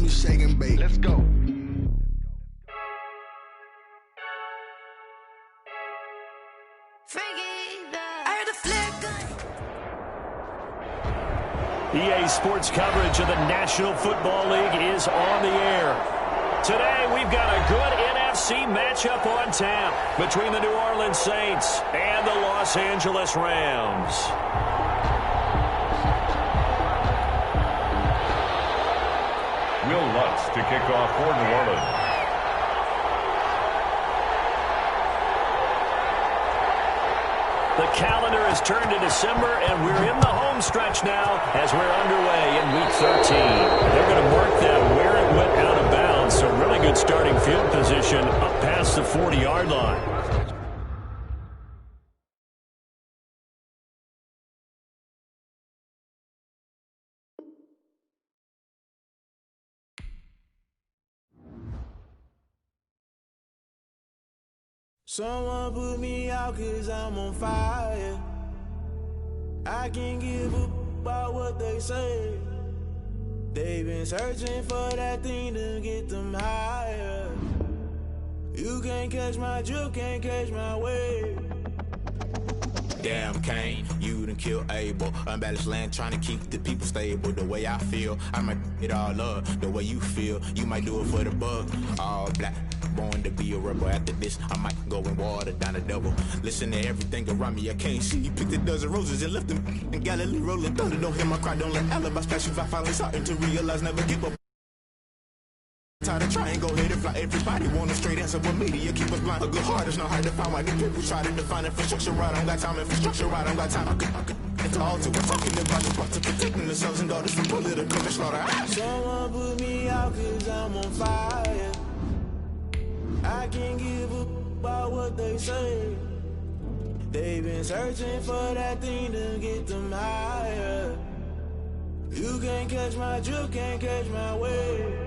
me shake and bake. Let's go. EA Sports coverage of the National Football League is on the air. Today, we've got a good NFC matchup on tap between the New Orleans Saints and the Los Angeles Rams. Will Lutz to kick off for New Orleans. The calendar has turned to December, and we're in the home stretch now as we're underway in Week 13. They're going to mark that where it went out of bounds, so really good starting field position up past the 40-yard line. Someone put me out 'cause I'm on fire. I can't give up about what they say. They've been searching for that thing to get them higher. You can't catch my drift, can't catch my wave. Damn, Kane, you done killed Abel. Unbalanced land, trying to keep the people stable. The way I feel, I might it all up. The way you feel, you might do it for the bug. All black, born to be a rebel. After this, I might go and water down a double. Listen to everything around me, I can't see. Picked a dozen roses and left them in Galilee rolling thunder. Don't hear my cry, don't let alibis flash. If I finally starting to realize, never give up. Tired of trying, go ahead and fly. Everybody want a straight answer, but media keep us blind. A good heart is not hard to find. Why the people try to define infrastructure right? I don't got time. Infrastructure right, I don't got time. I could it's all to we're talking about the parts of protecting the sons and daughters from political slaughter. Someone put me out 'cause I'm on fire. I can't give up about what they say. They've been searching for that thing to get them higher. You can't catch my drift, can't catch my wave.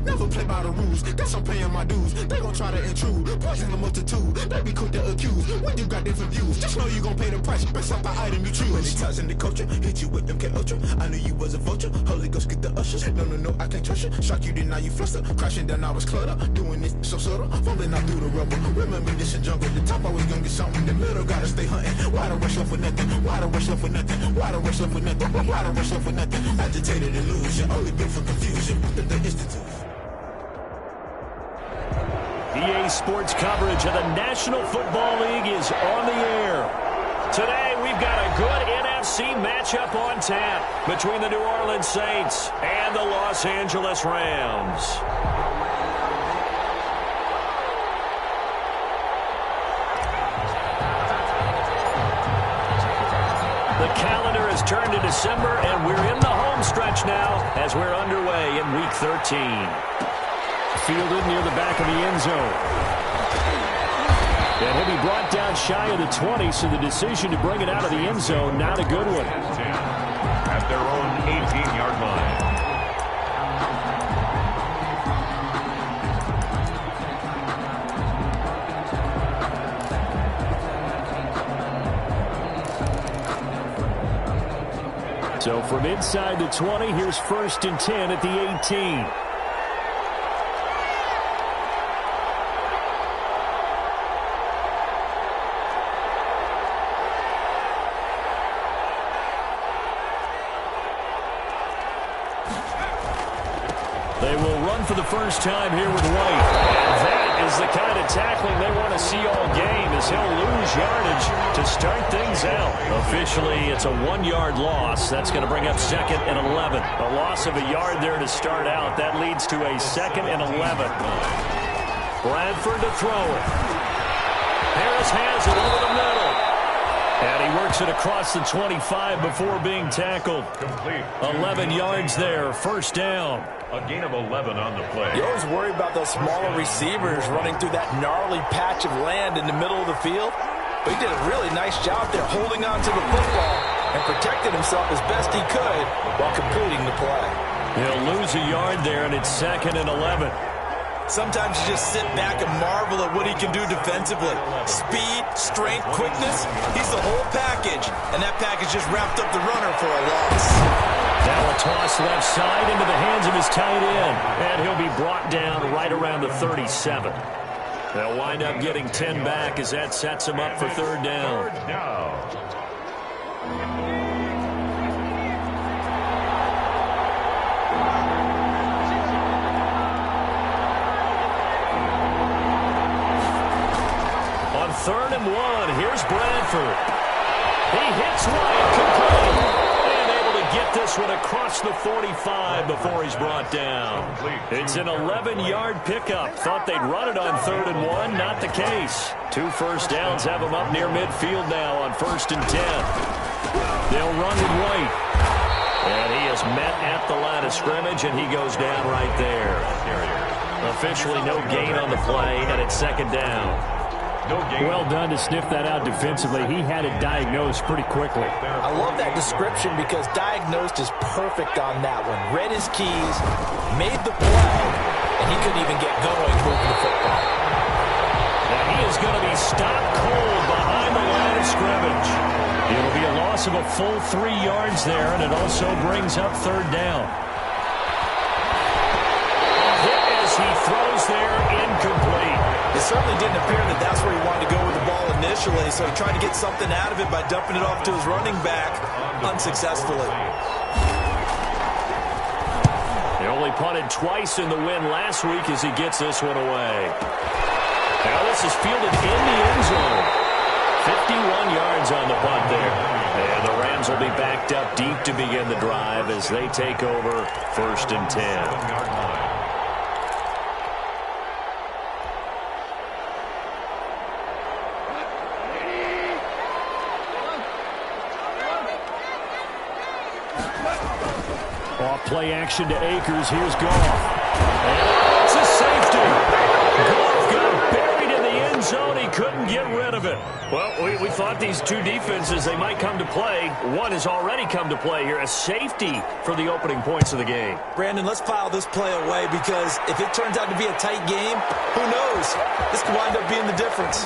Never play by the rules, guess I'm paying my dues. They gon' try to intrude, poison the multitude. They be quick to accuse, when you got different views. Just know you gon' pay the price, based off the item you choose. When it ties in the culture, hit you with MK Ultra. I knew you was a vulture, Holy Ghost get the ushers. No, I can't trust you. Shock you, then now you fluster. Crashing down, I was clutter. Doing this so subtle, fumbling out through the rubble. Remember this a jungle, the top always gonna get something. The middle gotta stay hunting. Why the rush left with nothing? Why the rush left with nothing? Why the rush left with nothing? Why the rush left with nothing? Agitated illusion, only built for confusion. The Institute. EA Sports coverage of the National Football League is on the air. Today, we've got a good NFC matchup on tap between the New Orleans Saints and the Los Angeles Rams. The calendar has turned to December, and we're in the home stretch now as we're underway in Week 13. Fielded near the back of the end zone. And he'll be brought down shy of the 20, so the decision to bring it out of the end zone, not a good one. At their own 18-yard line. So from inside the 20, here's 1st and 10 at the 18. They will run for the first time here with White. And that is the kind of tackling they want to see all game, as he'll lose yardage to start things out. Officially, it's a 1-yard loss. That's going to bring up 2nd and 11. A loss of a yard there to start out. That leads to a 2nd and 11. Bradford to throw it. Harris has it over the middle. And he works it across the 25 before being tackled. Complete. 11 yards there, 1st down. A gain of 11 on the play. You always worry about those smaller receivers running through that gnarly patch of land in the middle of the field. But he did a really nice job there holding on to the football and protected himself as best he could while completing the play. He'll lose a yard there, and it's 2nd and 11. Sometimes you just sit back and marvel at what he can do defensively. Speed, strength, quickness, he's the whole package. And that package just wrapped up the runner for a loss. Now a toss left side into the hands of his tight end. And he'll be brought down right around the 37. They'll wind up getting 10 back as that sets him up for third down. On 3rd and 1, here's Bradford. He hits White, complete. And able to get this one across the 45 before he's brought down. It's an 11-yard pickup. Thought they'd run it on 3rd and 1. Not the case. 2 first downs have him up near midfield now on 1st and 10. They'll run with White. And he is met at the line of scrimmage, and he goes down right there. Officially no gain on the play, and it's 2nd down. Well done to sniff that out defensively. He had it diagnosed pretty quickly. I love that description because diagnosed is perfect on that one. Read his keys, made the play, and he couldn't even get going moving the football. And he is going to be stopped cold behind the line of scrimmage. It'll be a loss of a full 3 yards there, and it also brings up 3rd down. Hit as he throws there, incomplete. It certainly didn't appear that that's where he wanted to go with the ball initially, so he tried to get something out of it by dumping it off to his running back unsuccessfully. They only punted twice in the win last week as he gets this one away. Now this is fielded in the end zone. 51 yards on the punt there. And the Rams will be backed up deep to begin the drive as they take over 1st and 10. Play action to Akers. Here's Goff. And it's a safety. Goff got buried in the end zone. He couldn't get rid of it. Well, we thought these two defenses, they might come to play. One has already come to play here. A safety for the opening points of the game. Brandon, let's file this play away because if it turns out to be a tight game, who knows? This could wind up being the difference.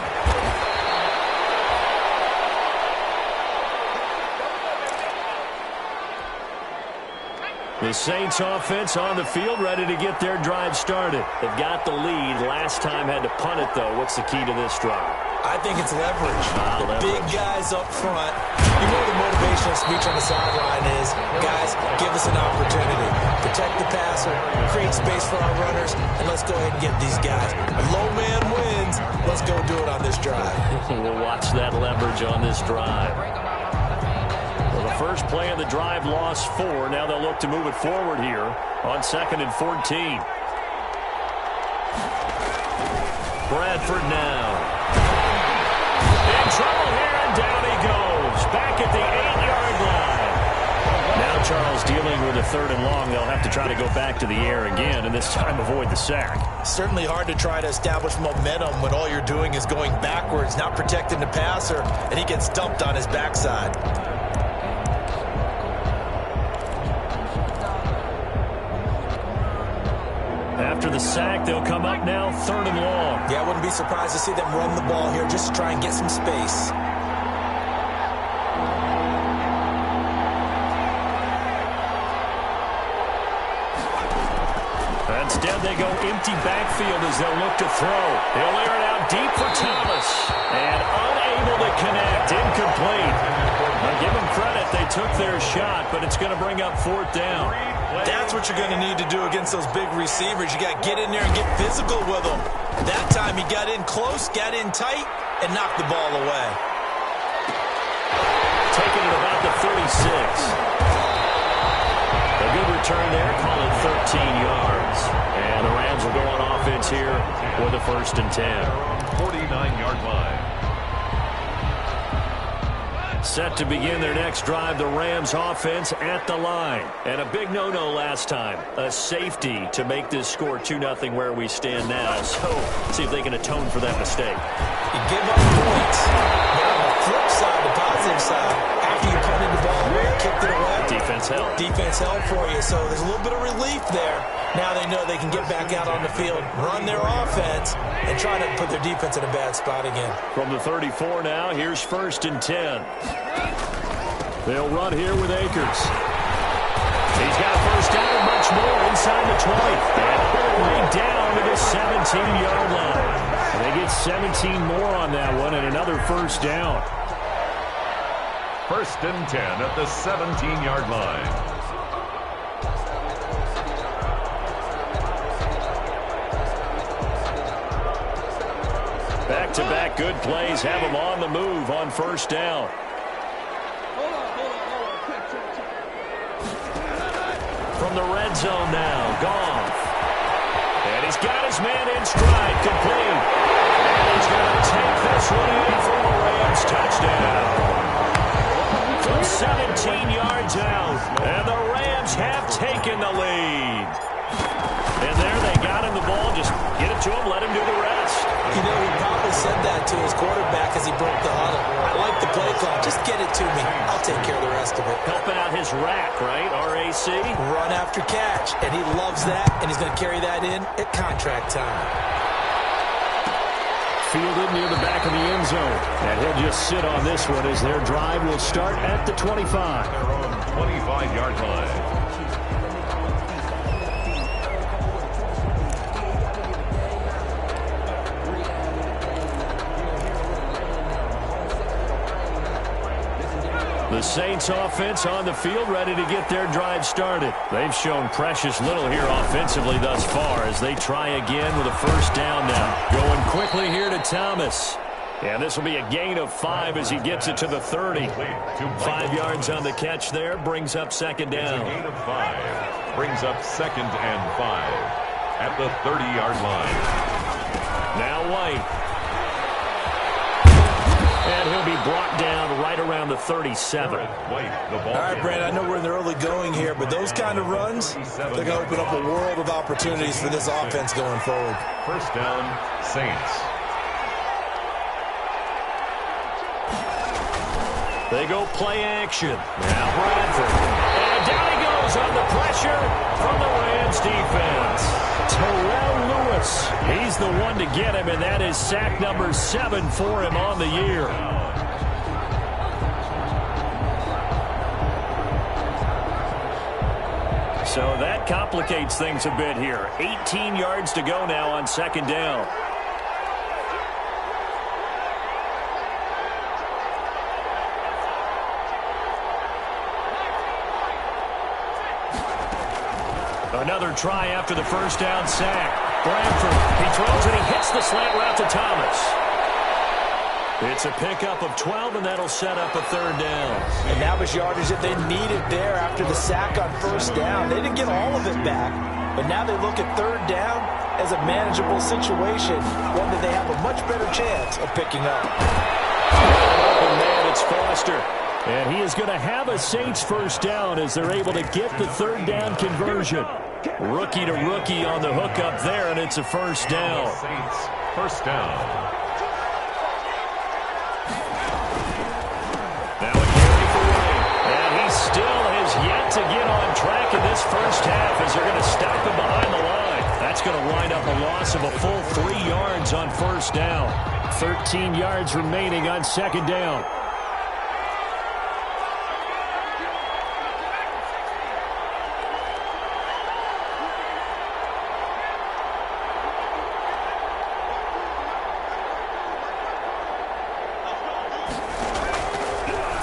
The Saints offense on the field, ready to get their drive started. They've got the lead. Last time had to punt it, though. What's the key to this drive? I think it's leverage. The big guys up front. You know the motivational speech on the sideline is, guys, give us an opportunity. Protect the passer, create space for our runners, and let's go ahead and get these guys. A low man wins. Let's go do it on this drive. We'll watch that leverage on this drive. First play of the drive, lost 4. Now they'll look to move it forward here on 2nd and 14. Bradford now. In trouble here, and down he goes. Back at the 8-yard line. Now Charles dealing with a 3rd and long. They'll have to try to go back to the air again, and this time avoid the sack. Certainly hard to try to establish momentum when all you're doing is going backwards, not protecting the passer, and he gets dumped on his backside. After the sack, they'll come up now 3rd and long. Yeah, I wouldn't be surprised to see them run the ball here just to try and get some space. Instead, they go empty backfield as they'll look to throw. They'll air it out deep for Thomas. And unable to connect. Incomplete. Now, give them credit. They took their shot, but it's going to bring up 4th down. That's what you're going to need to do against those big receivers. You got to get in there and get physical with them. That time he got in close, got in tight, and knocked the ball away. Taking it about the 36. A good return there, call it 13 yards. And the Rams will go on offense here with a 1st and 10. 49-yard line. Set to begin their next drive, the Rams offense at the line. And a big no-no last time. A safety to make this score 2-0 where we stand now. So, see if they can atone for that mistake. You give up points. But on the flip side, the positive side, after you punted the ball away, kicked it away. Defense helped. defense held for you, so there's a little bit of relief there. Now they know they can get back out on the field, run their offense, and try to put their defense in a bad spot again. From the 34 now, here's 1st and 10. They'll run here with Akers. He's got a first down and much more inside the 20. And all the way down to the 17-yard line. They get 17 more on that one and another first down. 1st and 10 at the 17-yard line. Back-to-back good plays have them on the move on first down. From the red zone now, Goff. And he's got his man in stride, complete. And he's going to take this one in for a Rams touchdown. From 17 yards out, and the Rams have taken the lead. And there they got him the ball. Just get it to him, let him do the rest. You know, he probably said that to his quarterback as he broke the huddle. I like the play call. Just get it to me. I'll take care of the rest of it. Helping out his rack, right? R-A-C? Run after catch. And he loves that, and he's going to carry that in at contract time. Fielded near the back of the end zone. And he'll just sit on this one as their drive will start at the 25. Their own 25-yard line. The Saints offense on the field ready to get their drive started. They've shown precious little here offensively thus far as they try again with a first down now. Going quickly here to Thomas. And this will be a gain of 5 as he gets it to the 30. 5 yards on the catch there, brings up second down. It's a gain of 5, brings up 2nd and 5 at the 30-yard line. Now White. And he'll be brought down right around the 37. All right, Brad, I know we're in the early going here, but those kind of runs, they're going to open up a world of opportunities for this offense going forward. First down, Saints. They go play action. Now Bradford. And down he goes on the pressure from the Rams defense. Terrell Lewis. He's the one to get him, and that is sack number 7 for him on the year. So that complicates things a bit here. 18 yards to go now on second down. Another try after the first down sack. Bradford, he throws and he hits the slant route to Thomas. It's a pickup of 12, and that'll set up a third down. And that was yardage that they needed there after the sack on first down. They didn't get all of it back, but now they look at third down as a manageable situation, one that they have a much better chance of picking up. Open man, it's Foster. And he is going to have a Saints first down as they're able to get the third down conversion. Rookie to rookie on the hook up there, and it's a first down. Saints, first down. Now a carry for White. And he still has yet to get on track in this first half as they're going to stop him behind the line. That's going to wind up a loss of a full 3 yards on first down. 13 yards remaining on second down.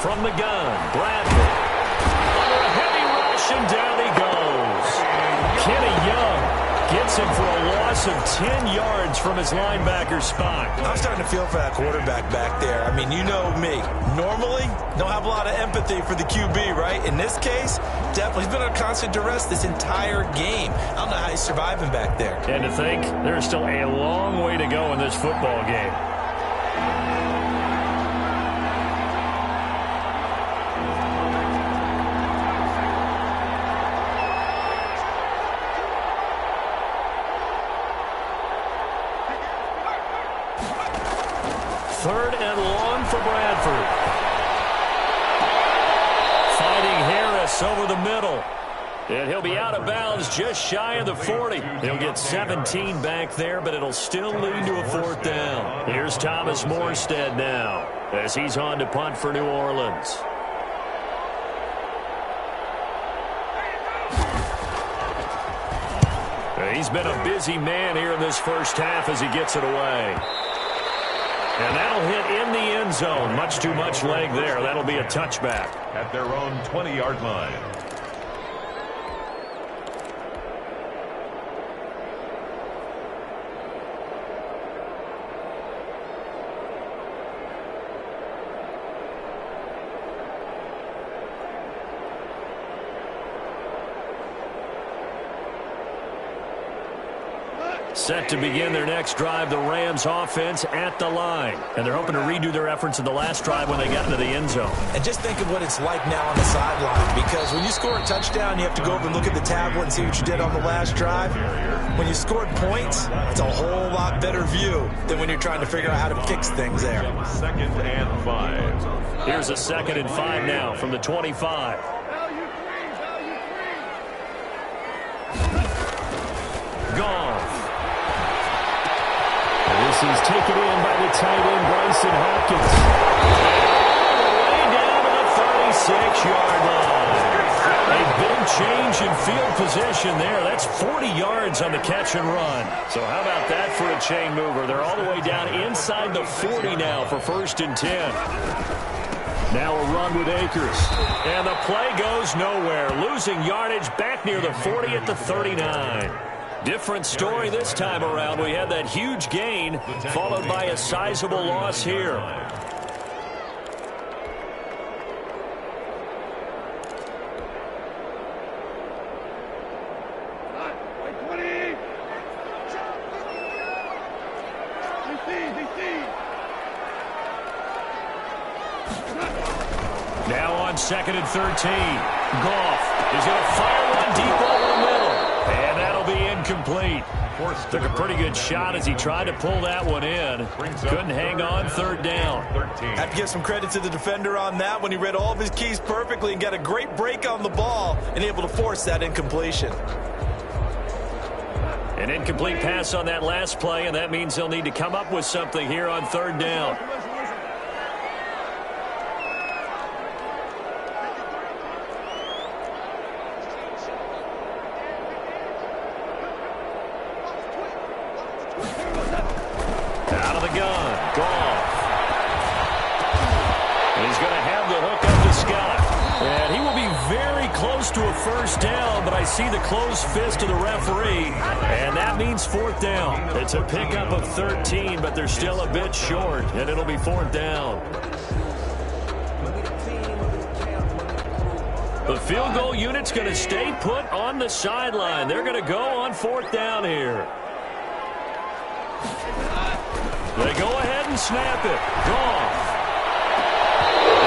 From the gun, Bradford. Under a heavy rush, and down he goes. Kenny Young gets him for a loss of 10 yards from his linebacker spot. I'm starting to feel for that quarterback back there. I mean, you know me. Normally, don't have a lot of empathy for the QB, right? In this case, definitely. He's been under constant duress this entire game. I don't know how he's surviving back there. And to think, there's still a long way to go in this football game. Third and long for Bradford. Fighting Harris pass over the middle. And he'll be out of bounds just shy of the 40. He'll get 17 back there, but it'll still lead to a 4th down. Here's Thomas Morstead now as he's on to punt for New Orleans. He's been a busy man here in this first half as he gets it away. And that'll hit in the end zone. Much too much leg there. That'll be a touchback. At their own 20-yard line. Set to begin their next drive, the Rams offense at the line. And they're hoping to redo their efforts in the last drive when they got into the end zone. And just think of what it's like now on the sideline, because when you score a touchdown, you have to go over and look at the tablet and see what you did on the last drive. When you scored points, it's a whole lot better view than when you're trying to figure out how to fix things there. 2nd and 5. Here's a 2nd and 5 now from the 25. Goff. This is taken in by the tight end, Bryson Hopkins. Way down to the 36-yard line. A big change in field position there. That's 40 yards on the catch and run. So how about that for a chain mover? They're all the way down inside the 40 now for 1st and 10. Now a run with Akers. And the play goes nowhere. Losing yardage back near the 40 at the 39. Different story this time around. We had that huge gain followed by a sizable loss here. Now on 2nd and 13. Goff is going to fire one deep over the middle. And that'll be incomplete. Took a pretty good shot as he tried to pull that one in. Couldn't hang on 3rd down. Have to give some credit to the defender on that when he read all of his keys perfectly and got a great break on the ball and able to force that incompletion. An incomplete pass on that last play, and that means they'll need to come up with something here on 3rd down. Out of the gun, Goff. And he's going to have the hook up to Scott. And he will be very close to a 1st down, but I see the closed fist of the referee, and that means 4th down. It's a pickup of 13, but they're still a bit short, and it'll be 4th down. The field goal unit's going to stay put on the sideline. They're going to go on 4th down here. They go ahead and snap it. Goff.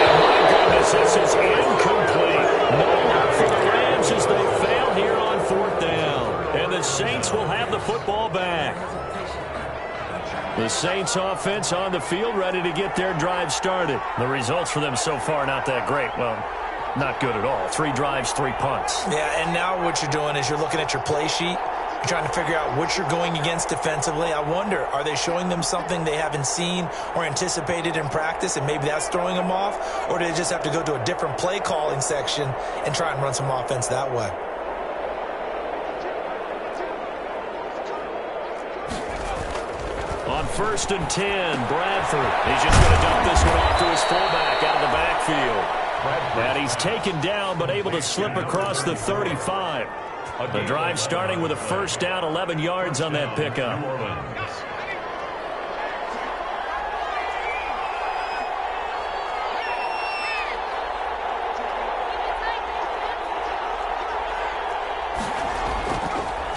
And my goodness, this is incomplete. No luck for the Rams as they fail here on 4th down. And the Saints will have the football back. The Saints offense on the field ready to get their drive started. The results for them so far not that great. Well, not good at all. 3 drives, 3 punts. Yeah, and now what you're doing is you're looking at your play sheet. You're trying to figure out what you're going against defensively. I wonder, are they showing them something they haven't seen or anticipated in practice, and maybe that's throwing them off? Or do they just have to go to a different play calling section and try and run some offense that way? On 1st and 10, Bradford. He's just going to dump this one off to his fullback out of the backfield. And he's taken down but able to slip across the 35. The drive starting with a 1st down, 11 yards on that pickup.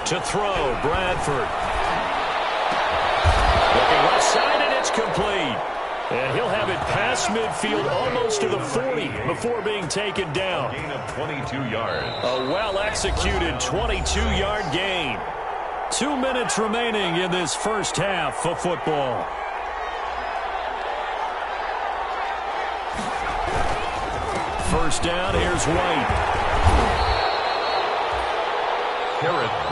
To throw, Bradford. Looking left side, and it's complete. And he'll have it past midfield almost to the 40 before being taken down. Gain of 22 yards. A well-executed 22-yard gain. 2 minutes remaining in this first half of football. First down, here's White.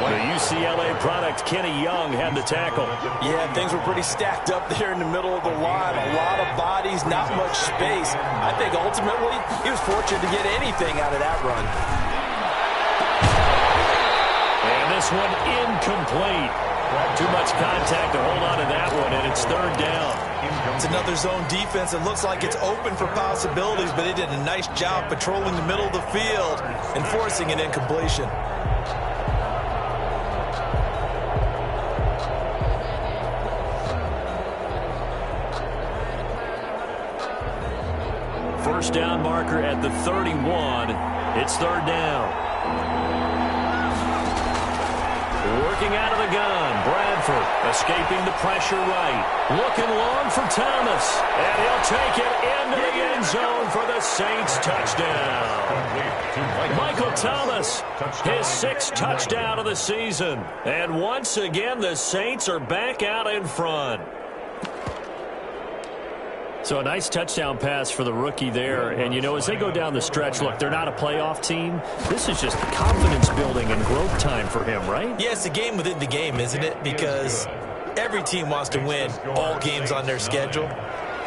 The UCLA product, Kenny Young, had the tackle. Yeah, things were pretty stacked up there in the middle of the line. A lot of bodies, not much space. I think ultimately he was fortunate to get anything out of that run. And this one incomplete. Too much contact to hold on to that one, and it's third down. It's another zone defense. It looks like it's open for possibilities, but they did a nice job patrolling the middle of the field and forcing an incompletion. First down marker at the 31. It's third down. Working out of the gun, Bradford escaping the pressure right. Looking long for Thomas. And he'll take it into the end zone for the Saints touchdown. Michael Thomas, his 6th touchdown of the season. And once again, the Saints are back out in front. So a nice touchdown pass for the rookie there. And, you know, as they go down the stretch, look, they're not a playoff team. This is just confidence building and growth time for him, right? Yeah, it's a game within the game, isn't it? Because every team wants to win all games on their schedule.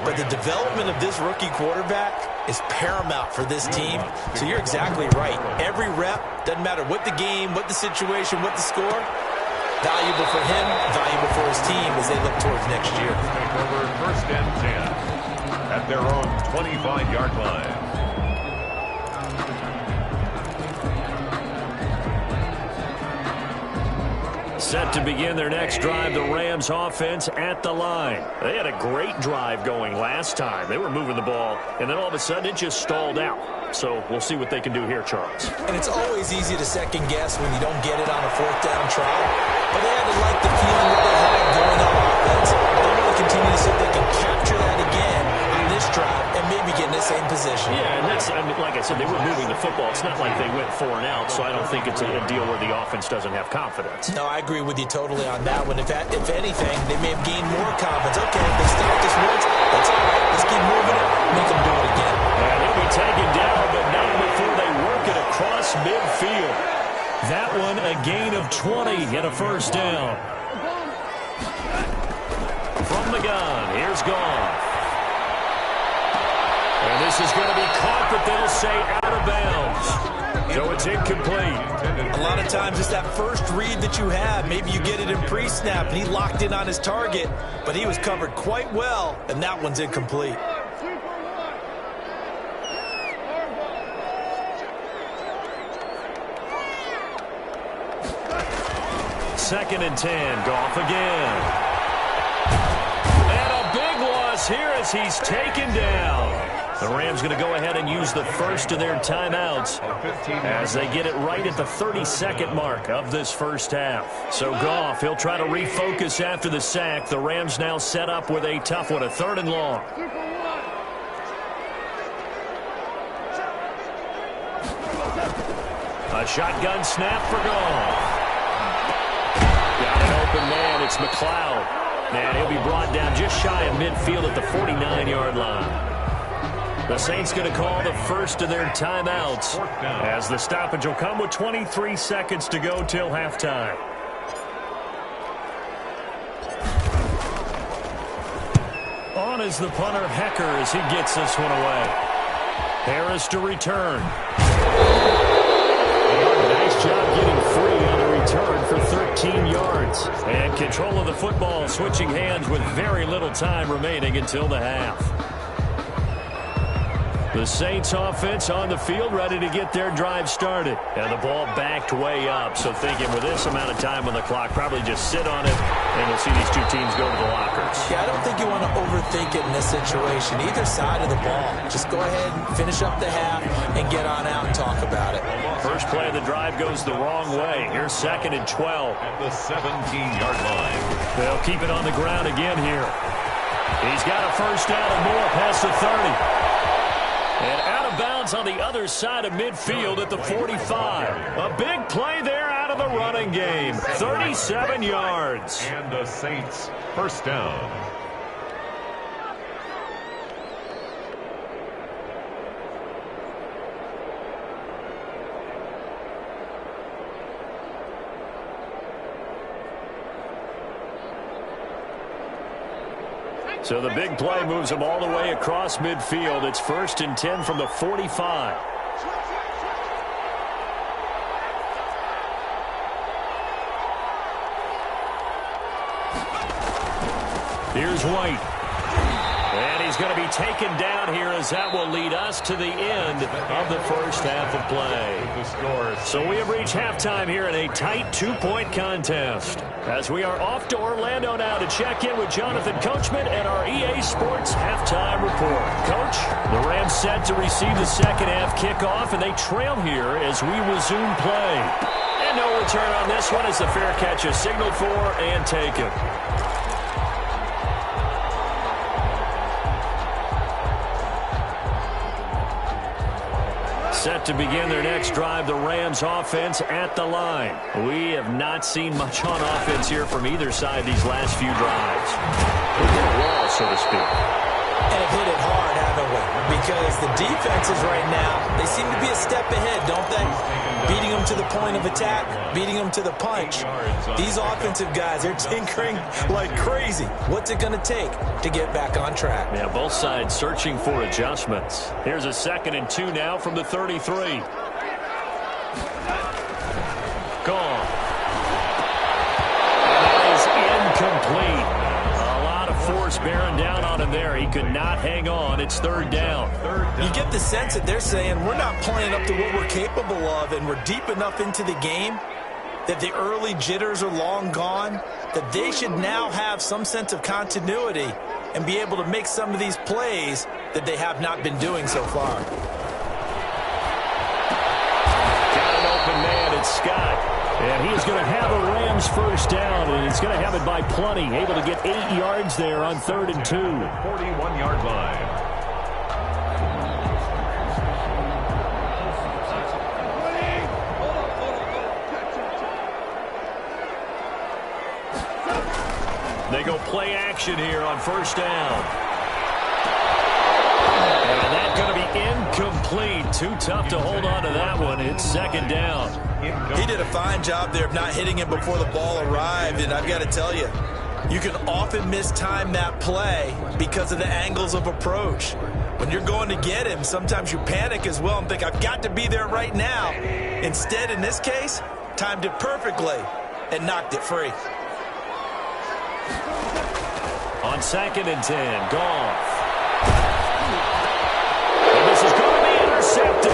But the development of this rookie quarterback is paramount for this team. So you're exactly right. Every rep, doesn't matter what the game, what the situation, what the score, valuable for him, valuable for his team as they look towards next year. First and 10. At their own 25-yard line. Set to begin their next drive, the Rams offense at the line. They had a great drive going last time. They were moving the ball, and then all of a sudden it just stalled out. So we'll see what they can do here, Charles. And it's always easy to second guess when you don't get it on a 4th down try. But they had to like the feeling that they had going on offense. They want to continue to see if they can capture that again on this drive and maybe get in the same position. Yeah, and that's, I mean, like I said, they were moving the football. It's not like they went 4 and out, so I don't think it's a deal where the offense doesn't have confidence. No, I agree with you totally on that one. If anything, they may have gained more confidence. Okay, if they stop this once, that's all right. Let's keep moving it, make them do it again. And he'll be taken down, but not before they work it across midfield. That one a gain of 20 and a first down. From the gun, here's Goff. And this is going to be caught, but they'll say out of bounds. So it's incomplete. A lot of times it's that first read that you have. Maybe you get it in pre-snap, and he locked in on his target, but he was covered quite well, and that one's incomplete. Second and 10, Goff again. And a big loss here as he's taken down. The Rams going to go ahead and use the first of their timeouts as they get it right at the 32nd mark of this first half. So Goff, he'll try to refocus after the sack. The Rams now set up with a tough one, a 3rd and long. A shotgun snap for Goff. Got an open man. It's McLeod. And he'll be brought down just shy of midfield at the 49-yard line. The Saints going to call the first of their timeouts as the stoppage will come with 23 seconds to go till halftime. On is the punter, Hecker, as he gets this one away. Harris to return. Nice job getting free on the return for 13 yards. And control of the football, switching hands with very little time remaining until the half. The Saints offense on the field ready to get their drive started. And the ball backed way up. So thinking with this amount of time on the clock, probably just sit on it, and we'll see these two teams go to the lockers. Yeah, I don't think you want to overthink it in this situation. Either side of the ball. Just go ahead and finish up the half and get on out and talk about it. First play of the drive goes the wrong way. Here's 2nd and 12. At the 17-yard line. They'll keep it on the ground again here. He's got a first down and more past the 30. And out of bounds on the other side of midfield at the 45. A big play there out of the running game. 37 yards. And the Saints first down. So the big play moves them all the way across midfield. It's 1st and 10 from the 45. Here's White. And he's going to be taken down here as that will lead us to the end of the first half of play. So we have reached halftime here in a tight 2-point contest. As we are off to Orlando now to check in with Jonathan Coachman and our EA Sports halftime report. Coach, the Rams set to receive the second half kickoff, and they trail here as we resume play. And no return on this one as the fair catch is signaled for and taken. Set to begin their next drive, the Rams offense at the line. We have not seen much on offense here from either side these last few drives. They've hit a wall, so to speak. And have hit it hard, haven't we? Because the defenses right now, they seem to be a step ahead, don't they? Beating them to the point of attack, beating them to the punch. These offensive guys, they're tinkering like crazy. What's it going to take to get back on track? Yeah, both sides searching for adjustments. Here's a 2nd and 2 now from the 33. Gone. And that is incomplete. A lot of force bearing down on him there. He could not hang on. It's 3rd down. You get the sense that they're saying we're not playing up to what we're capable of, and we're deep enough into the game that the early jitters are long gone, that they should now have some sense of continuity and be able to make some of these plays that they have not been doing so far. Got an open man, it's Scott. And he is going to have a Rams first down, and he's going to have it by plenty. Able to get 8 yards there on 3rd and 2. 41-yard line. They go play action here on 1st down. And that's going to be incomplete. Too tough to hold on to that one. It's 2nd down. He did a fine job there of not hitting him before the ball arrived, and I've got to tell you, you can often mistime that play because of the angles of approach. When you're going to get him, sometimes you panic as well and think, I've got to be there right now. Instead, in this case, timed it perfectly and knocked it free. On 2nd and 10, Goff. And this is going to be intercepted.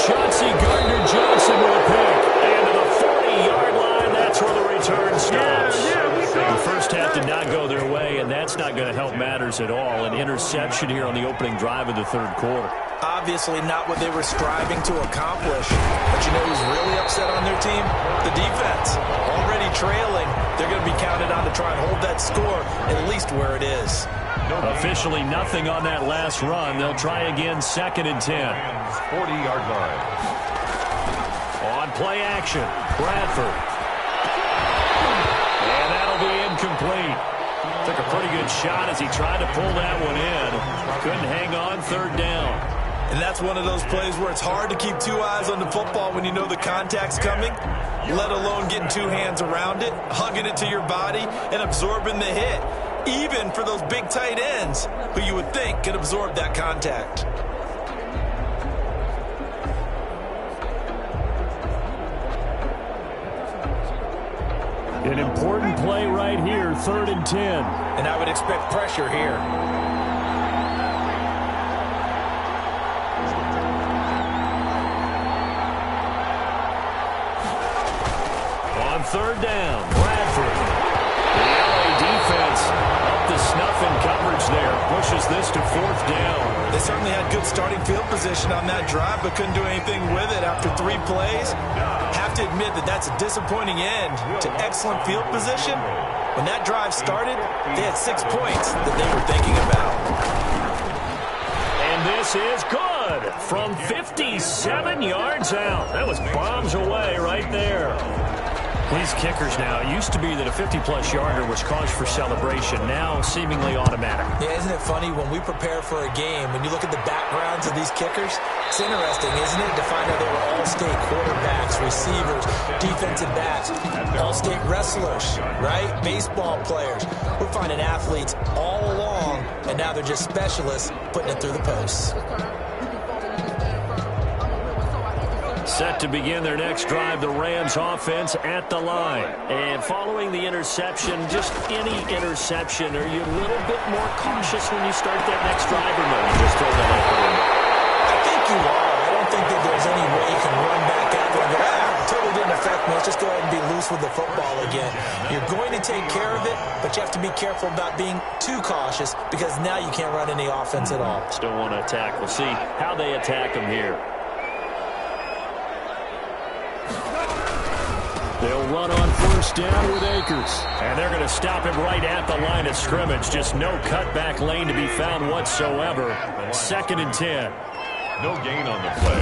Chauncey Gardner-Johnson with a pick. And to the 40-yard line, that's where the return stops. The first half did not go their way, and that's not going to help matters at all. An interception here on the opening drive of the 3rd quarter. Obviously not what they were striving to accomplish. But you know who's really upset on their team? The defense. Already trailing, they're going to be counted on to try and hold that score at least where it is. Officially nothing on that last run. They'll try again 2nd and 10. 40-yard line. On play action, Bradford. And that'll be incomplete. Took a pretty good shot as he tried to pull that one in. Couldn't hang on, 3rd down. And that's one of those plays where it's hard to keep 2 eyes on the football when you know the contact's coming, let alone getting 2 hands around it, hugging it to your body, and absorbing the hit, even for those big tight ends who you would think could absorb that contact. An important play right here, 3rd and 10. And I would expect pressure here. On 3rd down, Bradford. The LA defense up to snuff in coverage there. Pushes this to 4th down. They certainly had good starting field position on that drive, but couldn't do anything with it after 3 plays. Have to admit that that's a disappointing end to excellent field position. When that drive started, they had 6 points that they were thinking about. And this is good from 57 yards out. That was bombs away right there. These kickers now, it used to be that a 50-plus yarder was cause for celebration. Now, seemingly automatic. Yeah, isn't it funny when we prepare for a game, when you look at the backgrounds of these kickers, it's interesting, isn't it, to find out they were all-state quarterbacks, receivers, defensive backs, all-state wrestlers, right? Baseball players. We're finding athletes all along, and now they're just specialists putting it through the posts. Set to begin their next drive, the Rams offense at the line. And following the interception, just any interception, are you a little bit more cautious when you start that next drive, or no? You just throw that out the window? I think you are. I don't think that there's any way you can run back out there and go, totally didn't affect me. Let's just go ahead and be loose with the football again. You're going to take care of it, but you have to be careful about being too cautious because now you can't run any offense at all. Still want to attack. We'll see how they attack them here. They'll run on first down with Akers. And they're going to stop him right at the line of scrimmage. Just no cutback lane to be found whatsoever. 2nd and 10. No gain on the play.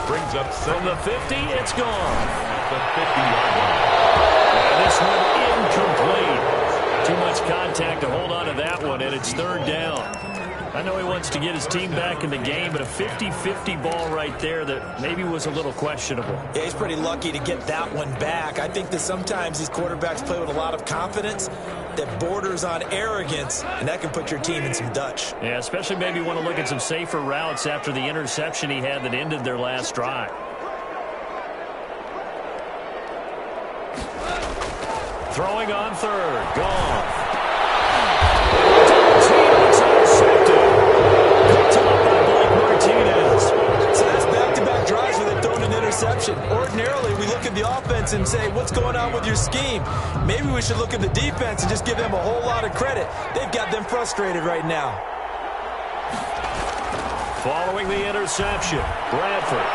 Brings up from the 50, it's gone. The 50-yard line. And this one incomplete. Too much contact to hold on to that one, and it's 3rd down. I know he wants to get his team back in the game, but a 50-50 ball right there that maybe was a little questionable. Yeah, he's pretty lucky to get that one back. I think that sometimes these quarterbacks play with a lot of confidence that borders on arrogance, and that can put your team in some Dutch. Yeah, especially maybe want to look at some safer routes after the interception he had that ended their last drive. Throwing on 3rd, gone. So that's back-to-back drives where they've thrown an interception. Ordinarily, we look at the offense and say, what's going on with your scheme? Maybe we should look at the defense and just give them a whole lot of credit. They've got them frustrated right now. Following the interception, Bradford.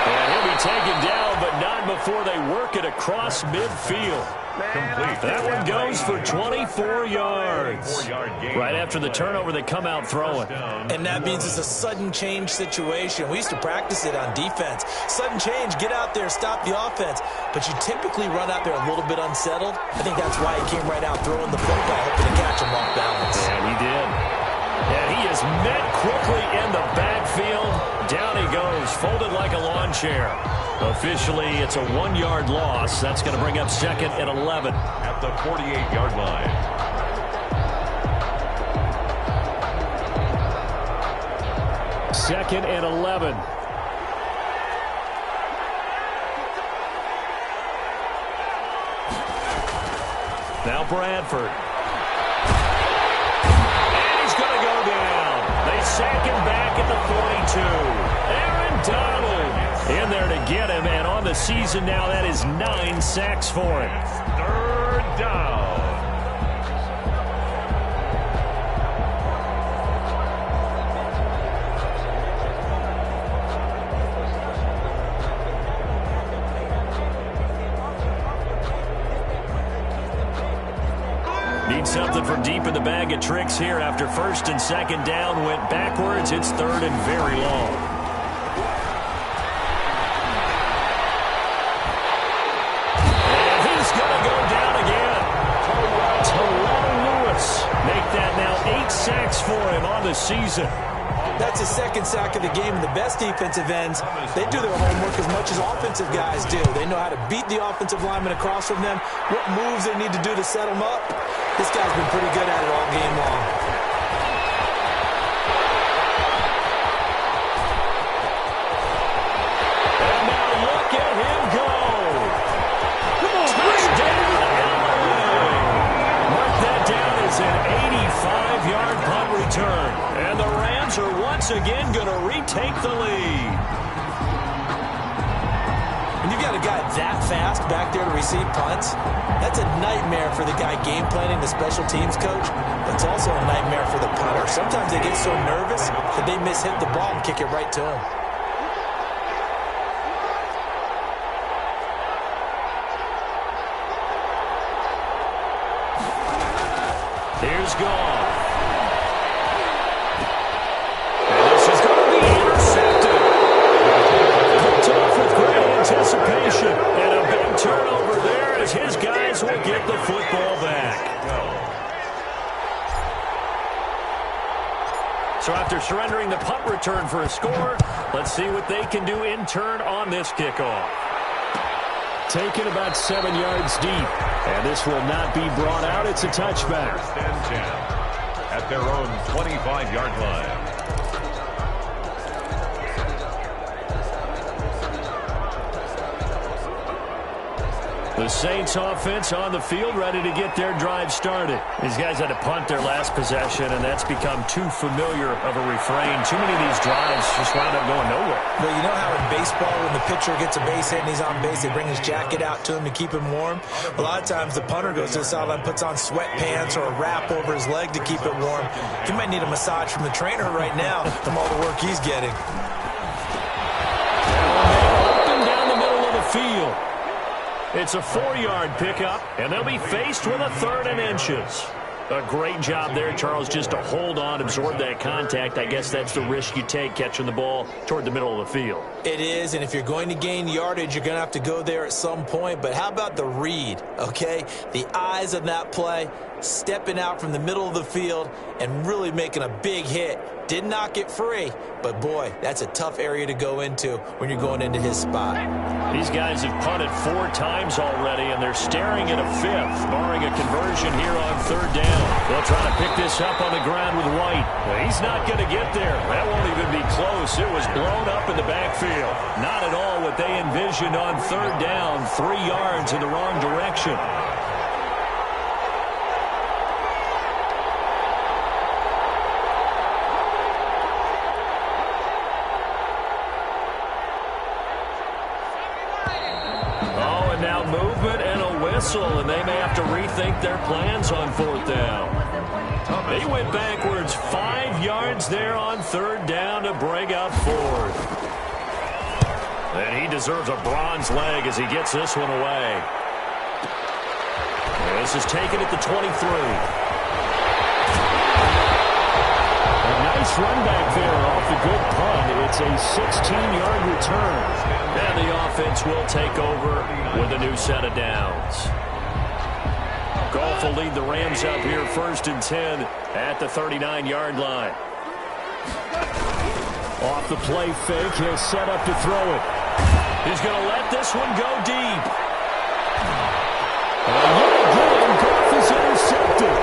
And he'll be taken down, but not before they work it across midfield. Complete. That one goes for 24 yards. Right after the turnover, they come out throwing. And that means it's a sudden change situation. We used to practice it on defense. Sudden change, get out there, stop the offense. But you typically run out there a little bit unsettled. I think that's why he came right out throwing the football, hoping to catch him off balance. And he did. And he is met quickly in the backfield. Down he goes, folded like a lawn chair. Officially, it's a 1-yard loss. That's going to bring up 2nd and 11. At the 48-yard line. Second and 11. Now Bradford. And he's going to go down. They sack him back at the 42. Aaron Donald in there to get him, and on the season now, that is 9 sacks for him. 3rd down. Need something from deep in the bag of tricks here after 1st and 2nd down. Went backwards. It's 3rd and very long. Sacks for him on the season. That's his 2nd sack of the game, and the best defensive ends, they do their homework as much as offensive guys do. They know how to beat the offensive lineman across from them, what moves they need to do to set them up. This guy's been pretty good at it all game long. And now look at him go. Touchdown, LA. Mark that down as an 85-yard punt return. And the Rams are once again going to retake the lead. When you've got a guy that fast back there to receive punts, that's a nightmare for the guy game planning, the special teams coach. It's also a nightmare for the punter. Sometimes they get so nervous that they mishit the ball and kick it right to him. Here's Goff. And this is going to be intercepted. Picked off with great anticipation. And a big turnover there as his surrendering the punt return for a score. Let's see what they can do in turn on this kickoff. Taken about 7 yards deep. And this will not be brought out. It's a touchback. First and 10 at their own 25-yard line. The Saints offense on the field, ready to get their drive started. These guys had to punt their last possession, and that's become too familiar of a refrain. Too many of these drives just wound up going nowhere. Well, you know how in baseball, when the pitcher gets a base hit and he's on base, they bring his jacket out to him to keep him warm? A lot of times the punter goes to the sideline, puts on sweatpants or a wrap over his leg to keep it warm. He might need a massage from the trainer right now from all the work he's getting. Up and down the middle of the field. It's a 4-yard pickup, and they'll be faced with a 3rd and inches. A great job there, Charles, just to hold on, absorb that contact. I guess that's the risk you take catching the ball toward the middle of the field. It is, and if you're going to gain yardage, you're going to have to go there at some point. But how about the read, okay? The eyes of that play, stepping out from the middle of the field and really making a big hit. Did not get free, but boy, that's a tough area to go into when you're going into his spot. These guys have punted 4 times already, and they're staring at a 5th, barring a conversion here on 3rd down. They'll try to pick this up on the ground with White. He's not going to get there. That won't even be close. It was blown up in the backfield. Not at all what they envisioned on 3rd down, 3 yards in the wrong direction. Movement and a whistle, and they may have to rethink their plans on 4th down. They went backwards 5 yards there on 3rd down to bring up 4th. And he deserves a bronze leg as he gets this one away. And this is taken at the 23. A nice run back there off the good punt. It's a 16-yard return. And the offense will take over with a new set of downs. Goff will lead the Rams up here 1st and 10 at the 39-yard line. Off the play fake, he'll set up to throw it. He's going to let this one go deep. And yet again, Goff is intercepted.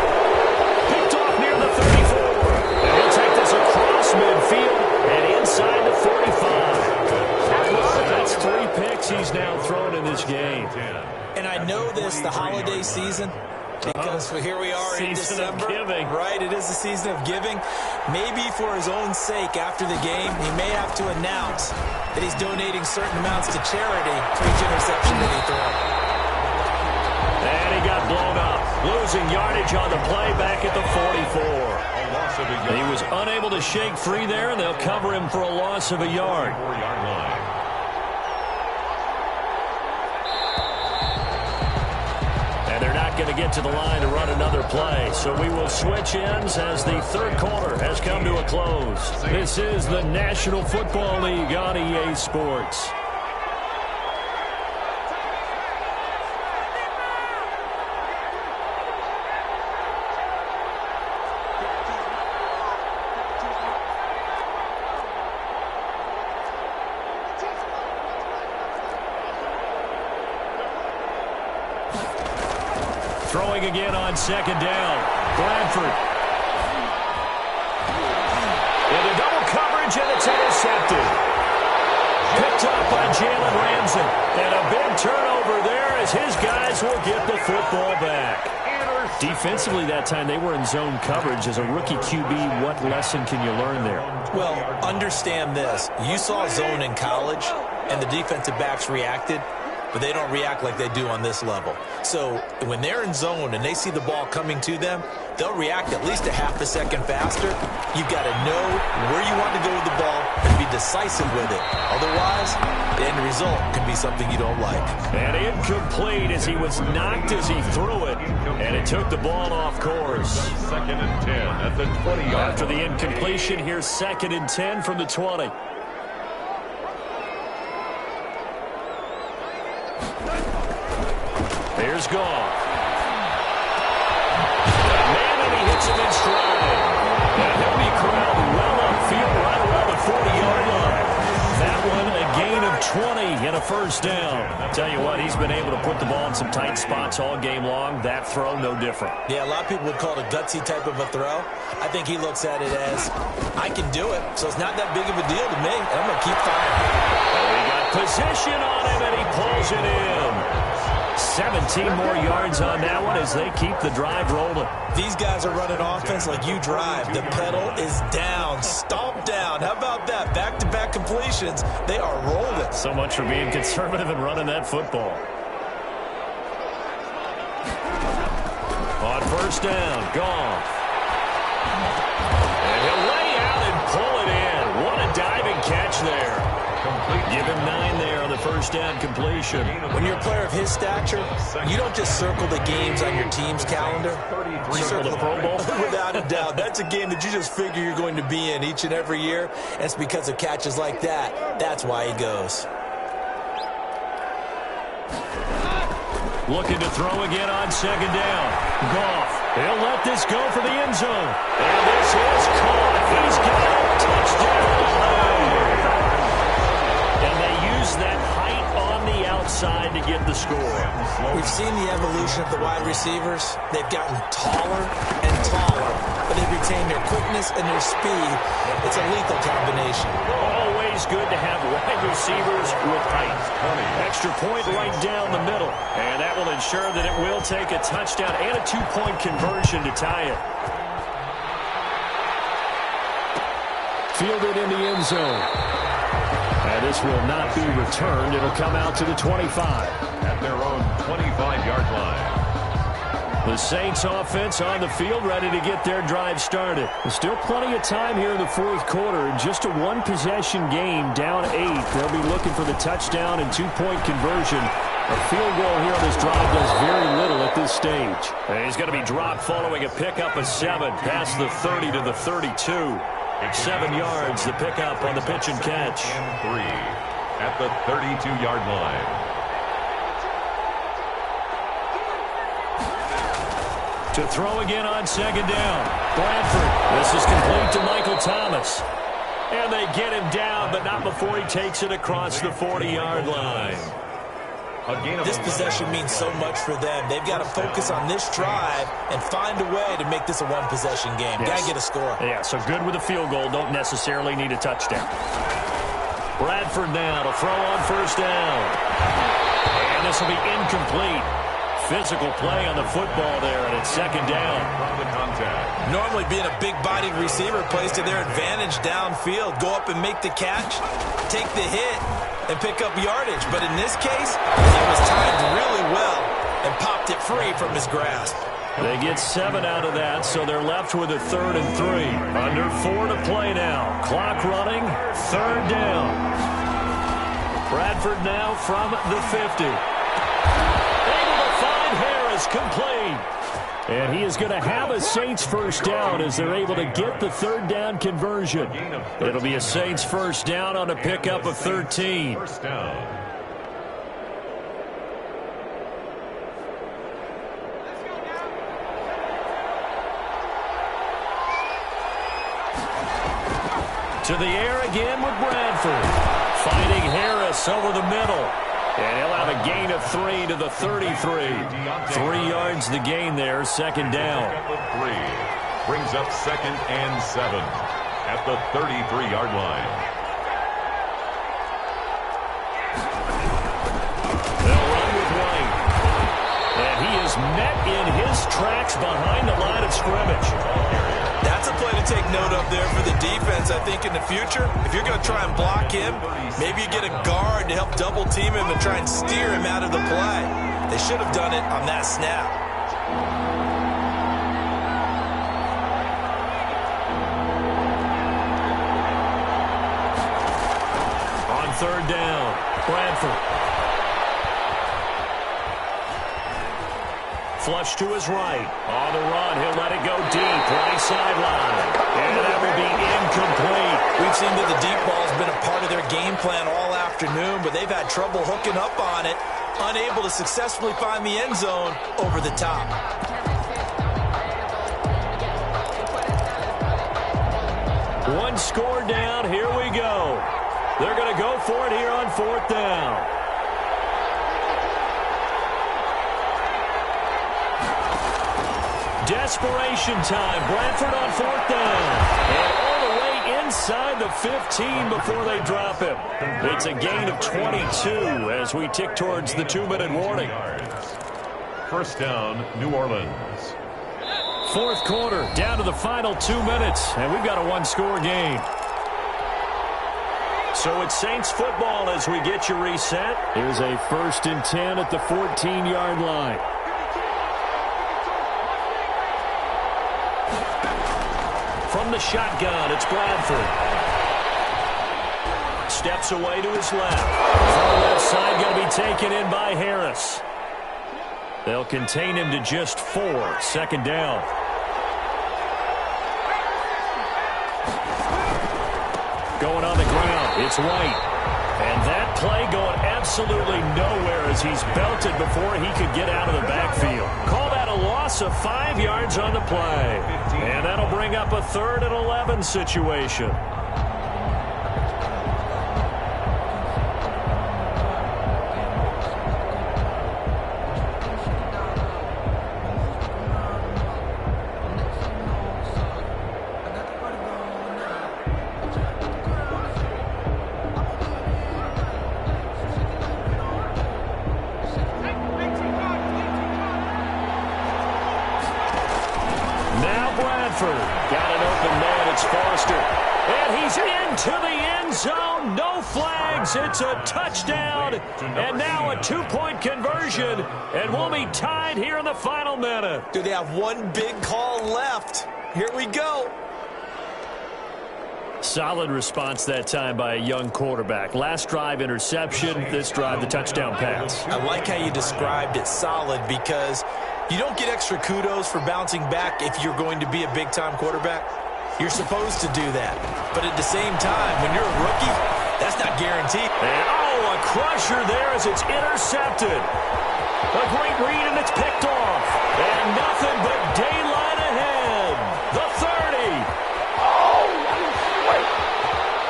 Picked off near the 34. And he'll take this across midfield and inside the 45. That's 3 picks he's now thrown in this game. And I know this, the holiday season, because here we are in December. Season of giving. Right, it is the season of giving. Maybe for his own sake after the game, he may have to announce that he's donating certain amounts to charity for each interception that he throws. And he got blown up, losing yardage on the play back at the 44. He was unable to shake free there, and they'll cover him for a loss of a yard. 4-yard line. They're not going to get to the line to run another play, so we will switch ends as the 3rd quarter has come to a close. This is the National Football League on EA Sports. Throwing again on 2nd down. Bradford. Into double coverage, and it's intercepted. Picked up by Jalen Ramsey. And a big turnover there as his guys will get the football back. Defensively that time, they were in zone coverage. As a rookie QB, what lesson can you learn there? Well, understand this. You saw zone in college, and the defensive backs reacted, but they don't react like they do on this level. So when they're in zone and they see the ball coming to them, they'll react at least a half a second faster. You've got to know where you want to go with the ball and be decisive with it. Otherwise, the end result can be something you don't like. And incomplete as he was knocked as he threw it, and it took the ball off course. 2nd and 10 at the 20-yard line. After the incompletion, here's 2nd and 10 from the 20. Here's Goff. Man, and he hits him in stride. And he'll be corralled well upfield 20 and a first down. Tell you what, he's been able to put the ball in some tight spots all game long. That throw, no different. Yeah, a lot of people would call it a gutsy type of a throw. I think he looks at it as, I can do it, so it's not that big of a deal to me, and I'm going to keep firing. Oh, he got position on him, and he pulls it in. 17 more yards on that one as they keep the drive rolling. These guys are running offense like you drive. The pedal is down, stomp down. How about that? Back-to-back completions. They are rolling. So much for being conservative and running that football. On first down, Goff. And he'll lay out and pull it in. What a diving catch there. Give him 9 there on the first down completion. When you're a player of his stature, you don't just circle the games on your team's calendar. You circle the Pro Bowl? Without a doubt. That's a game that you just figure you're going to be in each and every year. And it's because of catches like that. That's why he goes. Looking to throw again on second down. Goff. He'll let this go for the end zone. And this is caught. He's got a touchdown. And they use that height on the outside to get the score. We've seen the evolution of the wide receivers. They've gotten taller and taller, but they've retained their quickness and their speed. It's a lethal combination. Always good to have wide receivers with height. Extra point right down the middle. And that will ensure that it will take a touchdown and a 2-point conversion to tie it. Fielded in the end zone. And this will not be returned. It'll come out to the 25. At their own 25-yard line. The Saints offense on the field, ready to get their drive started. There's still plenty of time here in the fourth quarter. Just a one-possession game, down 8. They'll be looking for the touchdown and 2-point conversion. A field goal here on this drive does very little at this stage. And he's going to be dropped following a pickup of 7 past the 30 to the 32. 7 yards, the pickup on the pitch and catch. And 3 at the 32-yard line. To throw again on second down. Bradford. This is complete to Michael Thomas. And they get him down, but not before he takes it across the 40-yard line. This possession means so much for them. They've got to focus on this drive and find a way to make this a one-possession game. Yes. Got to get a score. Yeah, so good with a field goal. Don't necessarily need a touchdown. Bradford now to throw on first down. And this will be incomplete. Physical play on the football there, and it's second down. From the contact. Normally being a big-bodied receiver plays to their advantage downfield. Go up and make the catch, take the hit, and pick up yardage. But in this case, it was timed really well and popped it free from his grasp. They get 7 out of that, so they're left with a 3rd and 3. Under 4 to play now. Clock running, 3rd down. Bradford now from the 50. Harris complete. And he is going to have a Saints first down as they're able to get the 3rd down conversion. It'll be a Saints first down on a pickup of 13. First down. To the air again with Bradford. Finding Harris over the middle. And he'll have a gain of 3 to the 33. 3 yards the gain there, second down. 3 brings up 2nd and 7 at the 33-yard line. They'll run with White. And he is met in his tracks behind the line of scrimmage. That's a play to take note of there for the defense, I think, in the future. If you're going to try and block him, maybe you get a guard to help double-team him and try and steer him out of the play. They should have done it on that snap. On 3rd down, Bradford. Flush to his right. On the run, he'll let it go deep. Right sideline. And that will be incomplete. We've seen that the deep ball has been a part of their game plan all afternoon, but they've had trouble hooking up on it, unable to successfully find the end zone over the top. One score down. Here we go. They're going to go for it here on 4th down. Desperation time. Bradford on 4th down. And all the way inside the 15 before they drop him. It's a gain of 22 as we tick towards the 2-minute warning. 1st down, New Orleans. 4th quarter, down to the final 2 minutes, and we've got a one-score game. So it's Saints football as we get you reset. Here's a 1st and 10 at the 14-yard line. From the shotgun, it's Bradford. Steps away to his left. From the left side, going to be taken in by Harris. They'll contain him to just 4. 2nd down. Going on the ground, it's White. And that play going absolutely nowhere as he's belted before he could get out of the backfield. Call that a loss of 5 yards on the play. And that'll bring up a 3rd and 11 situation. Got an open man, it's Foster. And he's into the end zone. No flags. It's a touchdown. And now a 2-point conversion. And we'll be tied here in the final minute. Do they have one big call left? Here we go. Solid response that time by a young quarterback. Last drive, interception. This drive, the touchdown pass. I like how you described it, solid, because you don't get extra kudos for bouncing back if you're going to be a big-time quarterback. You're supposed to do that. But at the same time, when you're a rookie, that's not guaranteed. And, a crusher there as it's intercepted. A great read, and it's picked off. And nothing but daylight ahead. The 30.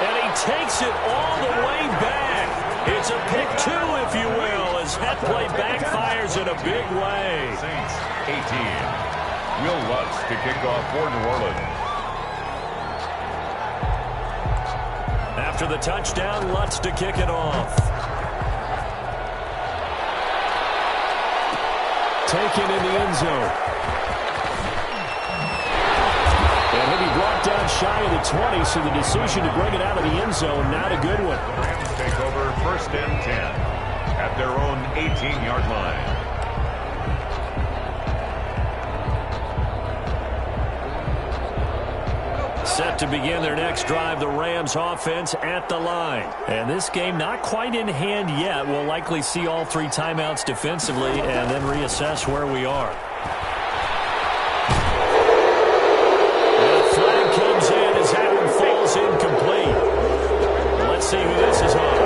And he takes it all the way back. It's a pick 2, if you will, as that play backfires in a big way. Saints 18. Will Lutz to kick off for New Orleans. After the touchdown, Lutz to kick it off. Taken in the end zone. And he'll be brought down shy of the 20, so the decision to bring it out of the end zone, not a good one. Rams take over 1st and 10 at their own 18-yard line. Set to begin their next drive, the Rams offense at the line. And this game not quite in hand yet. We'll likely see all 3 timeouts defensively and then reassess where we are. And a flag comes in as that one falls incomplete. Let's see who this is on.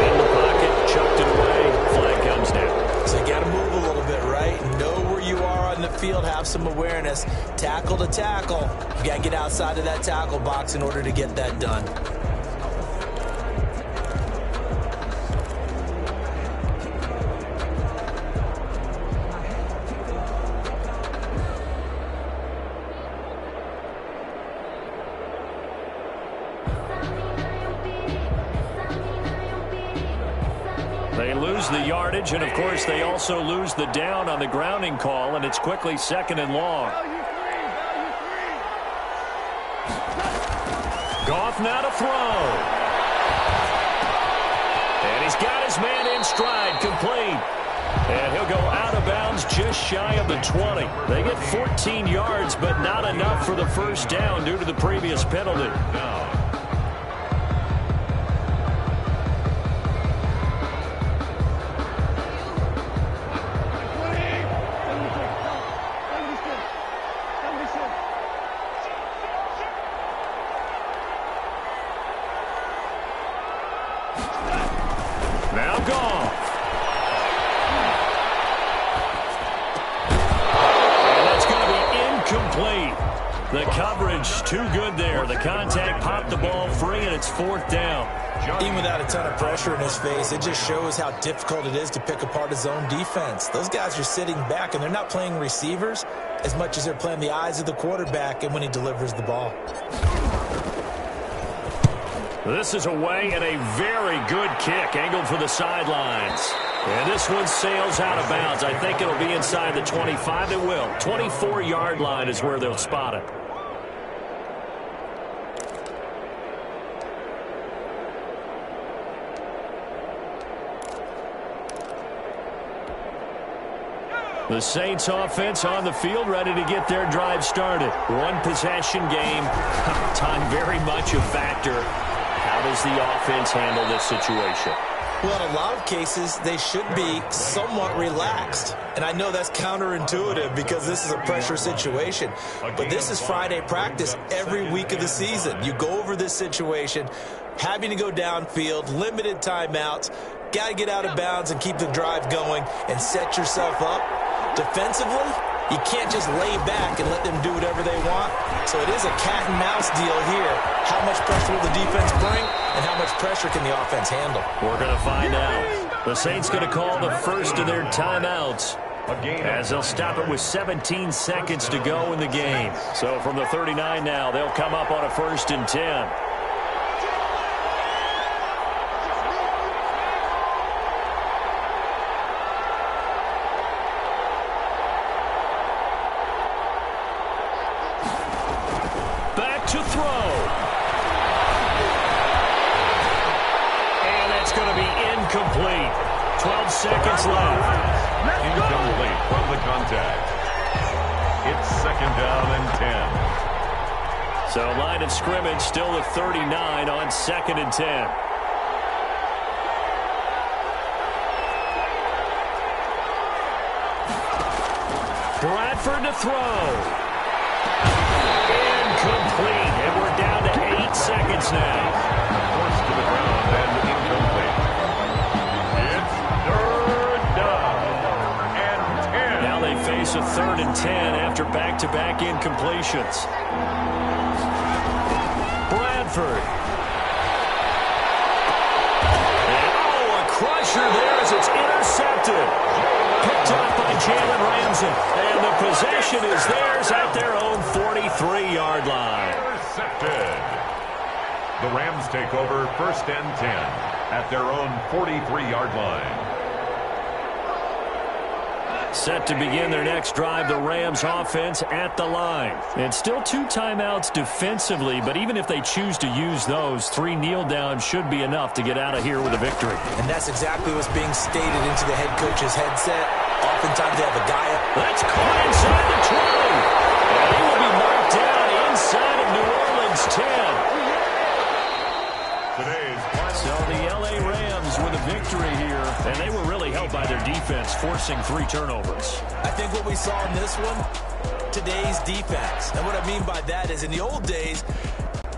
In the pocket, chucked it away, flag comes down. So you got to move a little bit, right? Know where you are on the field, have some awareness. Tackle to tackle. You got to get outside of that tackle box in order to get that done. They lose the yardage, and of course they also lose the down on the grounding call, and it's quickly 2nd and long. Goff now to throw. And he's got his man in stride, complete. And he'll go out of bounds just shy of the 20. They get 14 yards, but not enough for the 1st down due to the previous penalty. Now Goff. And that's going to be incomplete. The coverage too good there. The contact popped the ball free, and it's 4th down. Even without a ton of pressure in his face, it just shows how difficult it is to pick apart his own defense. Those guys are sitting back, and they're not playing receivers as much as they're playing the eyes of the quarterback and when he delivers the ball. This is away and a very good kick, angled for the sidelines. And this one sails out of bounds. I think it'll be inside the 25. It will. 24-yard line is where they'll spot it. The Saints offense on the field, ready to get their drive started. One possession game. Time very much a factor. How does the offense handle this situation? Well, in a lot of cases, they should be somewhat relaxed. And I know that's counterintuitive because this is a pressure situation. But this is Friday practice every week of the season. You go over this situation, having to go downfield, limited timeouts, got to get out of bounds and keep the drive going and set yourself up. Defensively, you can't just lay back and let them do whatever they want. So it is a cat and mouse deal here. How much pressure will the defense bring, and how much pressure can the offense handle? We're going to find out. The Saints going to call the first of their timeouts, as they'll stop it with 17 seconds to go in the game. So from the 39 now, they'll come up on a 1st and 10. To throw. And that's going to be incomplete. 12 seconds left. Incomplete from the contact. It's 2nd down and 10. So line of scrimmage still at 39 on 2nd and 10. Bradford to throw. Incomplete, and we're down to 8 seconds now. Forced to the ground and incomplete. It's 3rd down and 10. Now they face a 3rd and 10 after back-to-back incompletions. Bradford. And, a crusher there as it's intercepted. Picked up by Jalen Ramsey. And the possession is theirs at their own 43-yard line. Intercepted. The Rams take over 1st and 10 at their own 43-yard line. Set to begin their next drive, the Rams offense at the line. And still 2 timeouts defensively, but even if they choose to use those, 3 kneel downs should be enough to get out of here with a victory. And that's exactly what's being stated into the head coach's headset. Oftentimes they have a guy up. That's caught inside the 20. And he will be marked down inside of New Orleans 10. Today's final. So the L.A. Rams with a victory here, and they were really helped by their defense, forcing 3 turnovers. I think what we saw in this one, today's defense. And what I mean by that is in the old days,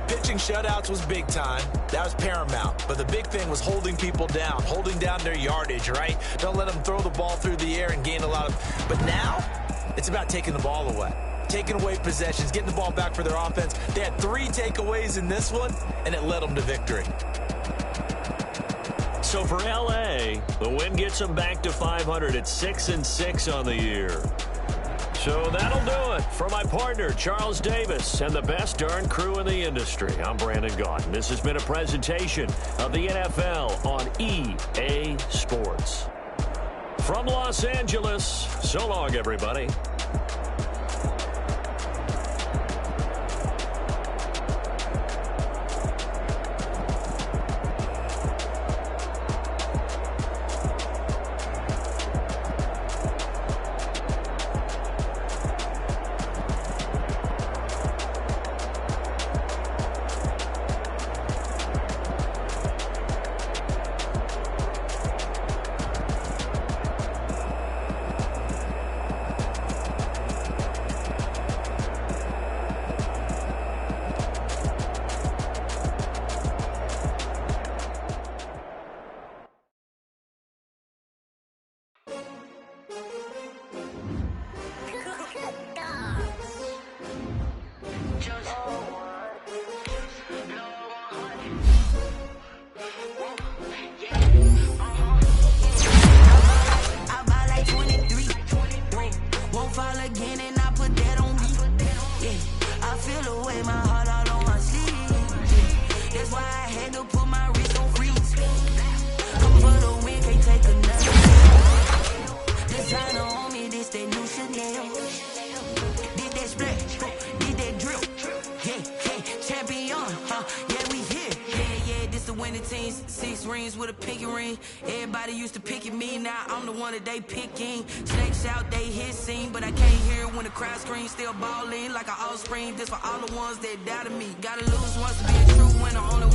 pitching shutouts was big time. That was paramount. But the big thing was holding people down, holding down their yardage, right? Don't let them throw the ball through the air and gain a lot of... But now, it's about taking the ball away. Taking away possessions, getting the ball back for their offense. They had 3 takeaways in this one, and it led them to victory. So for L.A., the win gets them back to 500 at 6-6 on the year. So that'll do it. For my partner, Charles Davis, and the best darn crew in the industry, I'm Brandon Gaudin. This has been a presentation of the NFL on EA Sports. From Los Angeles, so long, everybody. champion, yeah, we here. Yeah, this the winning teams. 6 rings with a pinky ring. Everybody used to picking me, now I'm the one that they picking. Snakes out, they hissing, but I can't hear when the crowd screams. Still balling like an offspring. This for all the ones that doubted me. Gotta lose once to be a true winner. Only